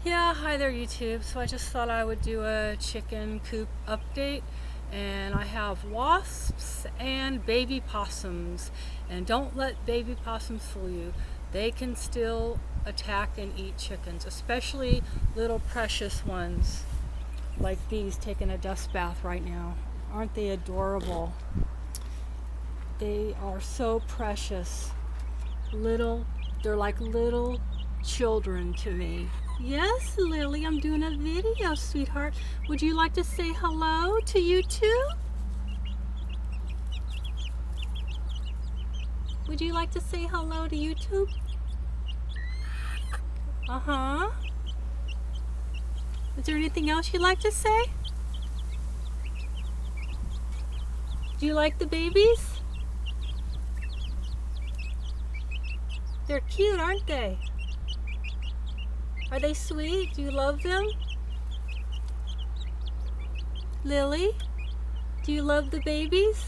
Yeah, hi there YouTube. So I just thought I would do a chicken coop update, and I have wasps and baby possums, and don't let baby possums fool you. They can still attack and eat chickens, especially little precious ones like these taking a dust bath right now. Aren't they adorable? They are so precious. Little, they're like little children to me. Yes, Lily, I'm doing a video, sweetheart. Would you like to say hello to YouTube? Would you like to say hello to YouTube? Uh-huh. Is there anything else you'd like to say? Do you like the babies? They're cute, aren't they? Are they sweet? Do you love them? Lily, do you love the babies?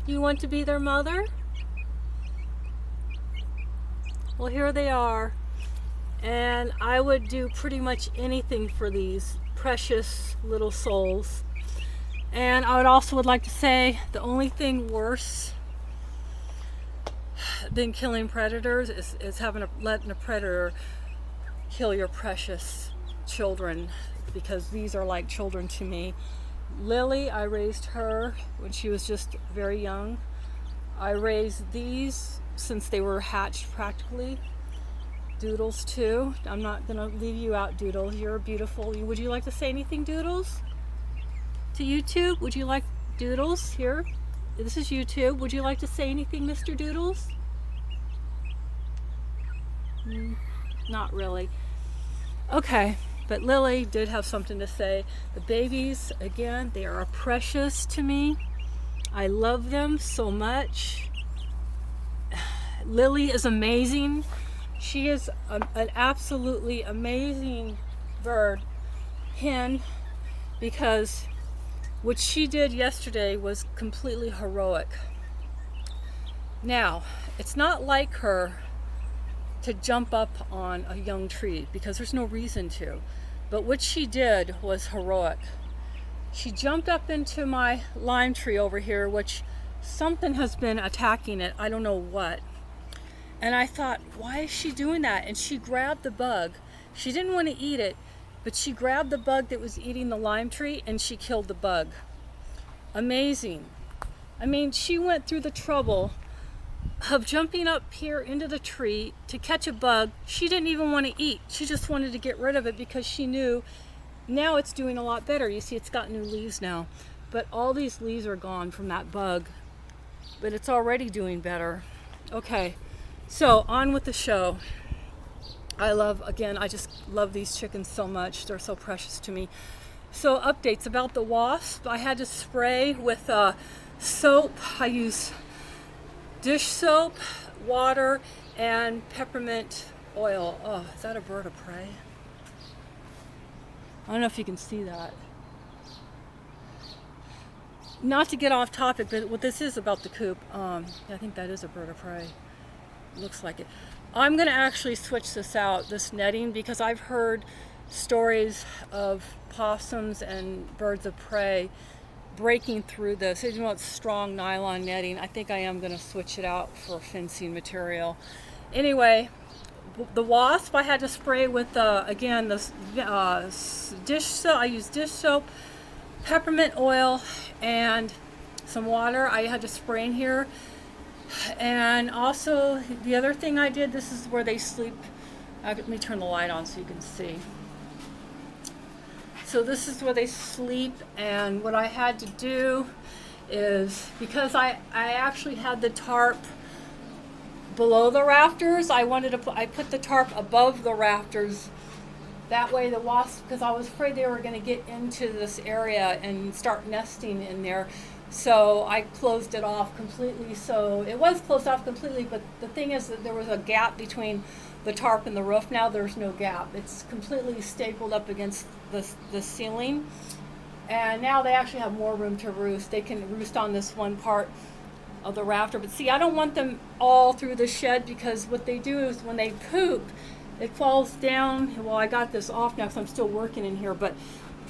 Do you want to be their mother? Well, here they are. And I would do pretty much anything for these precious little souls. And I would like to say the only thing worse than killing predators is letting a predator kill your precious children, because these are like children to me. Lily, I raised her when she was just very young. I raised these since they were hatched practically. Doodles too. I'm not gonna leave you out, Doodles. You're beautiful. Would you like to say anything, Doodles? To YouTube? Would you like Doodles here? This is YouTube. Would you like to say anything, Mr. Doodles? Not really. Okay, but Lily did have something to say. The babies, again, they are precious to me. I love them so much. Lily is amazing. She is an absolutely amazing bird, hen, because what she did yesterday was completely heroic. Now, it's not like her to jump up on a young tree, because there's no reason to. But what she did was heroic. She jumped up into my lime tree over here, which something has been attacking it. I don't know what. And I thought, why is she doing that? And she grabbed the bug. She didn't want to eat it, but she grabbed the bug that was eating the lime tree and she killed the bug. Amazing. I mean, she went through the trouble of jumping up here into the tree to catch a bug she didn't even want to eat. She just wanted to get rid of it because she knew now it's doing a lot better. You see, it's got new leaves now, but all these leaves are gone from that bug, but it's already doing better. Okay, so on with the show. I just love these chickens so much. They're so precious to me. So updates about the wasp. I had to spray with soap. I use dish soap, water, and peppermint oil. Oh, is that a bird of prey? I don't know if you can see that. Not to get off topic, but what this is about the coop, I think that is a bird of prey. Looks like it. I'm going to actually switch this out, this netting, because I've heard stories of possums and birds of prey breaking through this. Even though it's strong nylon netting, I think I am going to switch it out for fencing material. Anyway, the wasp I had to spray with, again, this dish soap. I use dish soap, peppermint oil, and some water. I had to spray in here. And also, the other thing I did, this is where they sleep. Let me turn the light on so you can see. So this is where they sleep, and what I had to do is, because I actually had the tarp below the rafters, I put the tarp above the rafters. That way the wasps, because I was afraid they were going to get into this area and start nesting in there. So I closed it off completely. So it was closed off completely, but the thing is that there was a gap between the tarp and the roof. Now there's no gap. It's completely stapled up against the ceiling. And now they actually have more room to roost. They can roost on this one part of the rafter. But see, I don't want them all through the shed, because what they do is when they poop, it falls down. Well, I got this off now because I'm still working in here, but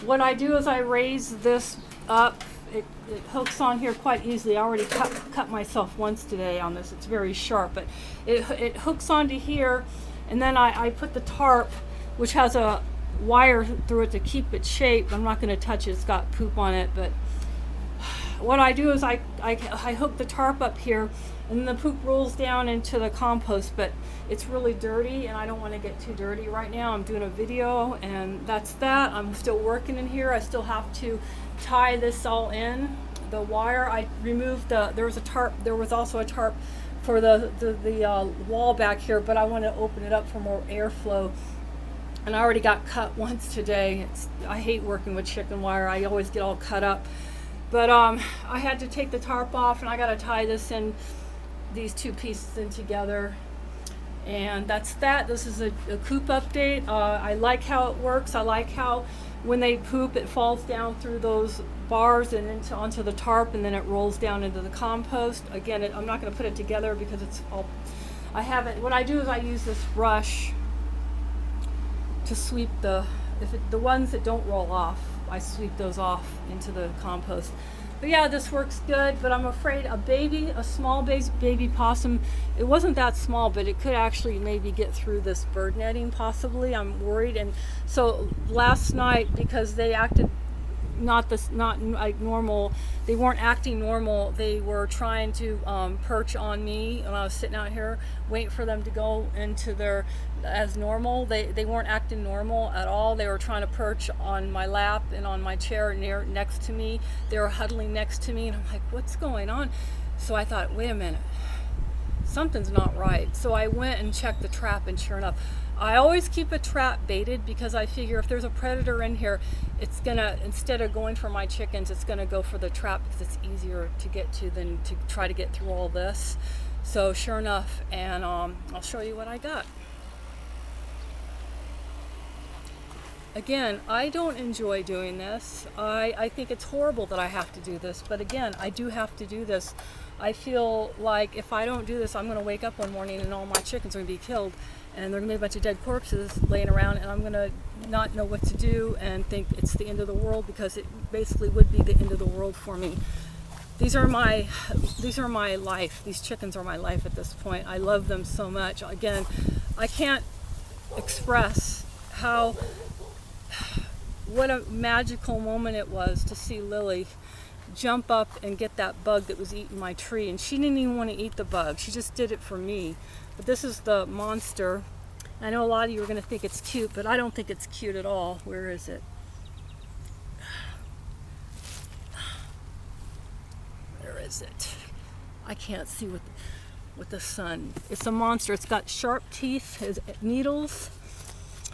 what I do is I raise this up. It hooks on here quite easily. I already cut myself once today on this. It's very sharp, but it hooks onto here, and then I put the tarp, which has a wire through it to keep it shaped. I'm not going to touch it. It's got poop on it, but what I do is I hook the tarp up here, and then the poop rolls down into the compost, but it's really dirty, and I don't want to get too dirty right now. I'm doing a video, and that's that. I'm still working in here. I still have to tie this all in. The wire, I removed there was also a tarp for the wall back here, but I want to open it up for more airflow. And I already got cut once today. I hate working with chicken wire. I always get all cut up. But I had to take the tarp off, and I got to tie these two pieces in together. And that's that. This is a Coop update. I like how it works. I like how when they poop, it falls down through those bars and onto the tarp, and then it rolls down into the compost. Again, I'm not going to put it together because it's all. What I do is I use this brush to sweep the ones that don't roll off. I sweep those off into the compost. But yeah, this works good, but I'm afraid a small baby possum, it wasn't that small, but it could actually maybe get through this bird netting possibly. I'm worried. And so last night, because they acted not like normal, they weren't acting normal, they were trying to perch on me, and I was sitting out here waiting for them to go into their as normal. They weren't acting normal at all. They were trying to perch on my lap and on my chair next to me. They were huddling next to me, and I'm like, what's going on? So I thought, wait a minute, something's not right. So I went and checked the trap, and sure enough, I always keep a trap baited, because I figure if there's a predator in here, it's gonna, instead of going for my chickens, it's gonna go for the trap, because it's easier to get to than to try to get through all this. So sure enough, and I'll show you what I got. Again, I don't enjoy doing this. I think it's horrible that I have to do this, but again, I do have to do this. I feel like if I don't do this, I'm gonna wake up one morning and all my chickens are gonna be killed, and there are gonna be a bunch of dead corpses laying around, and I'm gonna not know what to do and think it's the end of the world, because it basically would be the end of the world for me. These are my life. These chickens are my life at this point. I love them so much. Again, I can't express what a magical moment it was to see Lily jump up and get that bug that was eating my tree. And she didn't even want to eat the bug. She just did it for me. But this is the monster. I know a lot of you are going to think it's cute, but I don't think it's cute at all. Where is it? Where is it? I can't see with the sun. It's a monster. It's got sharp teeth, has needles.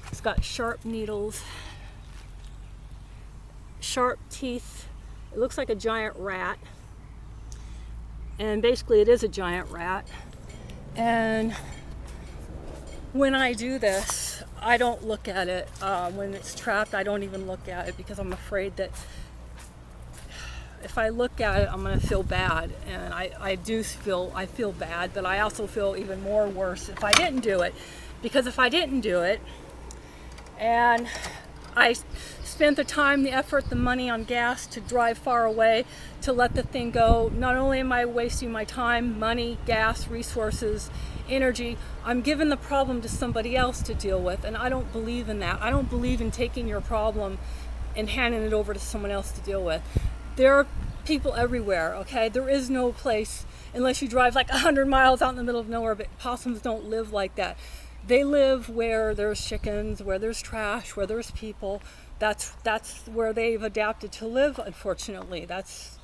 It's got sharp needles, sharp teeth. It looks like a giant rat. And basically it is a giant rat. And when I do this, I don't look at it. When it's trapped, I don't even look at it, because I'm afraid that if I look at it, I'm going to feel bad. And I feel bad, but I also feel even more worse if I didn't do it. Because if I didn't do it, and I spent the time, the effort, the money on gas to drive far away to let the thing go, not only am I wasting my time, money, gas, resources, energy, I'm giving the problem to somebody else to deal with, and I don't believe in that. I don't believe in taking your problem and handing it over to someone else to deal with. There are people everywhere, okay? There is no place, unless you drive like 100 miles out in the middle of nowhere, but possums don't live like that. They live where there's chickens, where there's trash, where there's people. That's where they've adapted to live, unfortunately. That's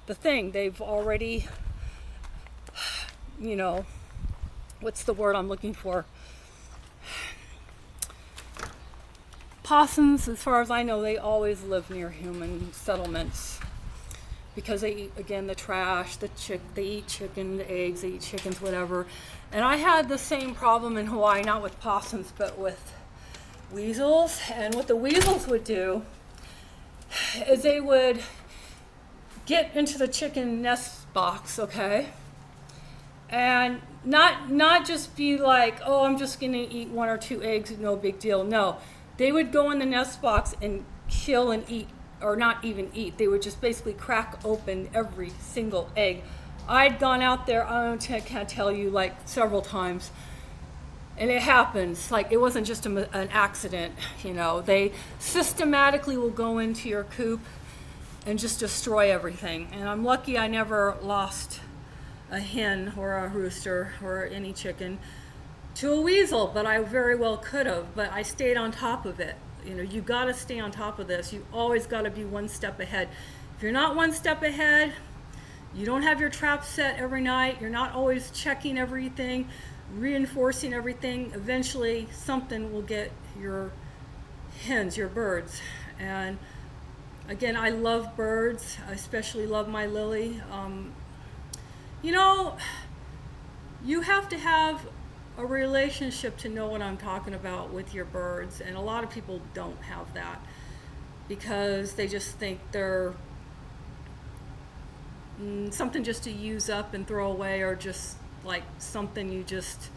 the thing. They've already, what's the word I'm looking for? Possums, as far as I know, they always live near human settlements, because they eat, again, the trash, they eat chicken, the eggs, they eat chickens, whatever. And I had the same problem in Hawaii, not with possums, but with weasels. And what the weasels would do is they would get into the chicken nest box, okay? And not just be like, oh, I'm just going to eat 1 or 2 eggs, no big deal. No, they would go in the nest box and kill and eat, or not even eat. They would just basically crack open every single egg. I'd gone out there, can't tell you, like several times, and it happens. Like, it wasn't just an accident, you know. They systematically will go into your coop and just destroy everything. And I'm lucky I never lost a hen or a rooster or any chicken to a weasel, but I very well could have. But I stayed on top of it. You know, you got to stay on top of this. You always got to be one step ahead. If you're not one step ahead, you don't have your trap set every night, you're not always checking everything, reinforcing everything, eventually something will get your hens, your birds. And again, I love birds. I especially love my lily. You know, you have to have a relationship to know what I'm talking about with your birds, and a lot of people don't have that because they just think they're something just to use up and throw away, or just like something you just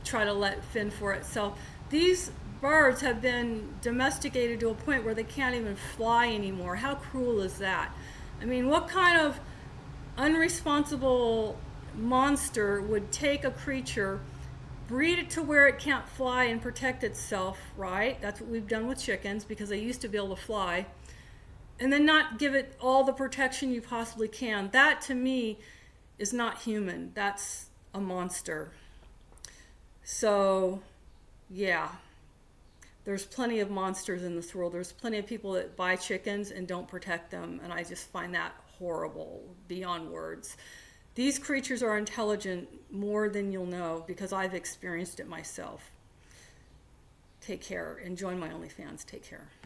try to let fend for itself. These birds have been domesticated to a point where they can't even fly anymore. How cruel is that? I mean, what kind of unresponsible monster would take a creature, breed it to where it can't fly and protect itself, right? That's what we've done with chickens, because they used to be able to fly, and then not give it all the protection you possibly can. That, to me, is not human. That's a monster. So, yeah. There's plenty of monsters in this world. There's plenty of people that buy chickens and don't protect them, and I just find that horrible, beyond words. These creatures are intelligent more than you'll know, because I've experienced it myself. Take care, and join my OnlyFans. Take care.